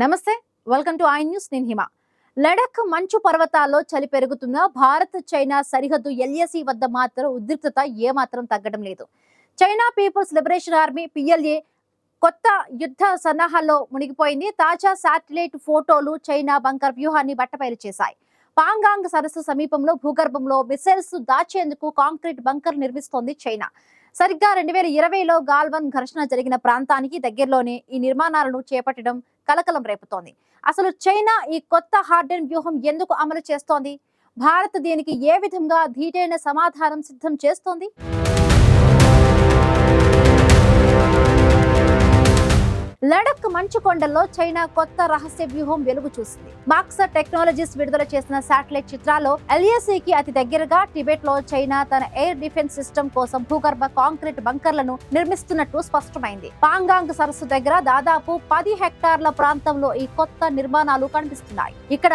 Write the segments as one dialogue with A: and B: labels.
A: నమస్తే, welcome to I news. నేను హిమ. లడఖ్ మంచు పర్వతాల్లో చలి పెరుగుతున్న భారత్ చైనా సరిహద్దు ఎల్ఏసీ వద్ద మాత్రం ఉద్రిక్తత ఏమాత్రం తగ్గడం లేదు. China People's Liberation Army PLA కొత్త యుద్ధ సన్నాహాల్లో మునిగిపోయింది. తాజా శాటిలైట్ ఫోటోలు చైనా బంకర్ వ్యూహాన్ని బట్టబయలు చేశాయి. పాంగాంగ్ సరస్సు సమీపంలో భూగర్భంలో మిసైల్స్ దాచేందుకు కాంక్రీట్ బంకర్ నిర్మిస్తోంది చైనా. సరిగ్గా 2020లో గాల్వన్ ఘర్షణ జరిగిన ప్రాంతానికి దగ్గరలోనే ఈ నిర్మాణాలను చేపట్టడం కలకలం రేపుతోంది. అసలు చైనా ఈ కొత్త హార్డెన్ వ్యూహం ఎందుకు అమలు చేస్తోంది? భారత్ దీనికి ఏ విధంగా ధీటైన సమాధానం సిద్ధం చేస్తోంది? లడఖ్ మంచు కొండల్లో చైనా కొత్త రహస్య వ్యూహం వెలుగు చూసింది. మాక్సర్ టెక్నాలజీస్ విడుదల చేసిన శాటిలైట్ చిత్రాల్లో ఎల్ఏసీకి అతి దగ్గరగా టిబెట్ లో చైనా తన ఎయిర్ డిఫెన్స్ సిస్టమ్ కోసం భూగర్భ కాంక్రీట్ బంకర్లను నిర్మిస్తున్నట్టు స్పష్టమైంది. పాంగాంగ్ సరస్సు దగ్గర దాదాపు 10 హెక్టార్ల ప్రాంతంలో ఈ కొత్త నిర్మాణాలు కనిపిస్తున్నాయి. ఇక్కడ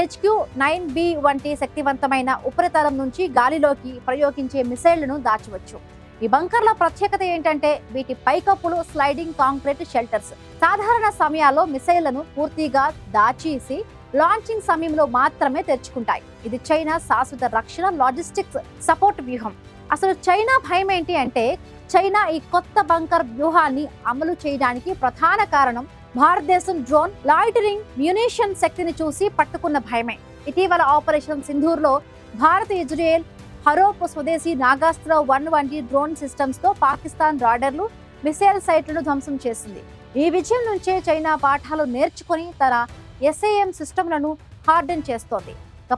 A: HQ-9B వంటి శక్తివంతమైన ఉపరితలం నుంచి గాలిలోకి ప్రయోగించే మిసైళ్లను దాచవచ్చు. ఈ బంకర్ల ప్రత్యేకత ఏంటంటే వీటి పైకప్పులు స్లైడింగ్ కాంక్రీట్ షెల్టర్స్. సాధారణ సమయాల్లో మిసైళ్లను పూర్తిగా దాచేసి లాంచింగ్ సమయంలో మాత్రమే తెరుచుకుంటాయి. ఇది చైనా శాశ్వత రక్షణ లాజిస్టిక్స్ సపోర్ట్ వ్యూహం. అసలు చైనా భయం ఏంటి అంటే, చైనా ఈ కొత్త బంకర్ వ్యూహాన్ని అమలు చేయడానికి ప్రధాన కారణం భారతదేశం డ్రోన్ లాయిటరింగ్ మ్యునిషన్ శక్తిని చూసి పట్టుకున్న భయమే. ఇటీవల ఆపరేషన్ సింధూర్లో భారత్ ఇజ్రాయెల్ హరోప్ స్వదేశీ నాగాస్త్ర 1 వంటి డ్రోన్ సిస్టమ్స్ తో పాకిస్తాన్ రాడర్లు మిసైల్ సైట్లను ధ్వంసం చేసింది. ఈ విజయం నుంచే చైనా పాఠాలు నేర్చుకుని తన SAM సిస్టమ్లను హార్డెన్ చేస్తోంది.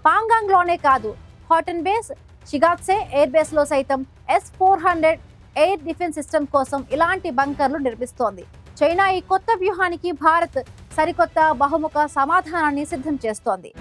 A: పాంగాంగ్ లోనే కాదు, హాటన్ బేస్, షిగాత్సే ఎయిర్ బేస్ లో సైతం S-400 ఎయిర్ డిఫెన్స్ సిస్టమ్ కోసం ఇలాంటి బంకర్లు నిర్మిస్తోంది. చైనా ఈ కొత్త వ్యూహానికి భారత్ సరికొత్త బహుముఖ సమాధానాన్ని సిద్ధం చేస్తోంది.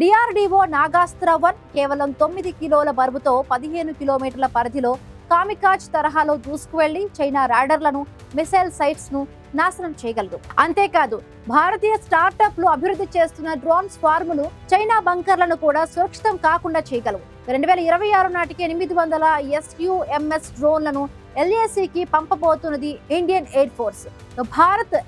A: DRDO నాగాస్త్ర 1 కేవలం 9 కిలోల బరువుతో 15 కిలోమీటర్ల పరిధిలో కామికాజ్ తరహాలో దూసుకువెళ్లి చైనా రాడర్లను, మిసైల్ సైట్స్ ను నాశనం చేయగలదు. అంతేకాదు, భారతీయ స్టార్టప్లు అభివృద్ధి చేస్తున్న డ్రోన్ స్వార్ములు చైనా బంకర్లను కూడా సురక్షితం కాకుండా చేయగలవు. 2026 నాటికి 800 SUMS డ్రోన్లను LACకి పంపబోతున్నది Indian air force. Bharat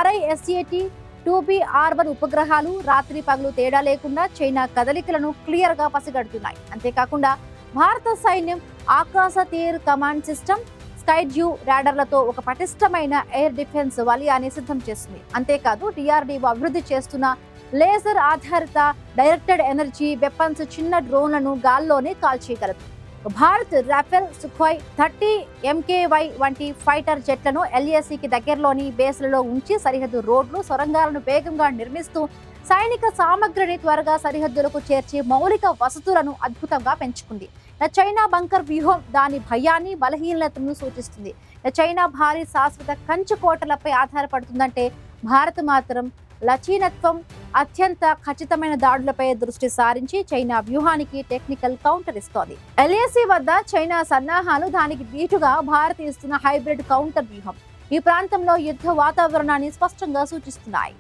A: RISAT-2B R1 ఉపగ్రహాలు రాత్రి పగలు తేడా లేకుండా చైనా కదలికలను క్లియర్ గా పసిగడుతున్నాయి. అంతేకాకుండా భారత సైన్యం ఆకాశ తీర్ కమాండ్ సిస్టమ్, స్కైడ్యూ రాడర్లతో ఒక పటిష్టమైన ఎయిర్ డిఫెన్స్ వలయాన్ని సిద్ధం చేస్తుంది. అంతేకాదు, DRDO అభివృద్ధి చేస్తున్న లేజర్ ఆధారిత డైరెక్టెడ్ ఎనర్జీ వెపన్స్ చిన్న డ్రోన్లను గాల్లోనే కాల్చేయగలదు. భారత్ రాఫెల్, సుఖోయ్ 30 MKY వంటి ఫైటర్ జెట్లను LACకి దగ్గరలోని బేస్లలో ఉంచి సరిహద్దు రోడ్లు, సొరంగాలను వేగంగా నిర్మిస్తూ సైనిక సామగ్రిని త్వరగా సరిహద్దులకు చేర్చి మౌలిక వసతులను అద్భుతంగా పెంచుకుంది. చైనా బంకర్ వ్యూహం దాని భయాన్ని, బలహీనతను సూచిస్తుంది. చైనా భారీ శాశ్వత కంచు కోటలపై ఆధారపడుతుందంటే భారత్ మాత్రం లచీనత్వం, అత్యంత ఖచ్చితమైన దాడులపై దృష్టి సారించి చైనా వ్యూహానికి టెక్నికల్ కౌంటర్ ఇస్తోంది. LAC వద్ద చైనా సన్నాహాలు, దానికి దీటుగా భారత్ ఇస్తున్న హైబ్రిడ్ కౌంటర్ వ్యూహం ఈ ప్రాంతంలో యుద్ధ వాతావరణాన్ని స్పష్టంగా సూచిస్తున్నాయి.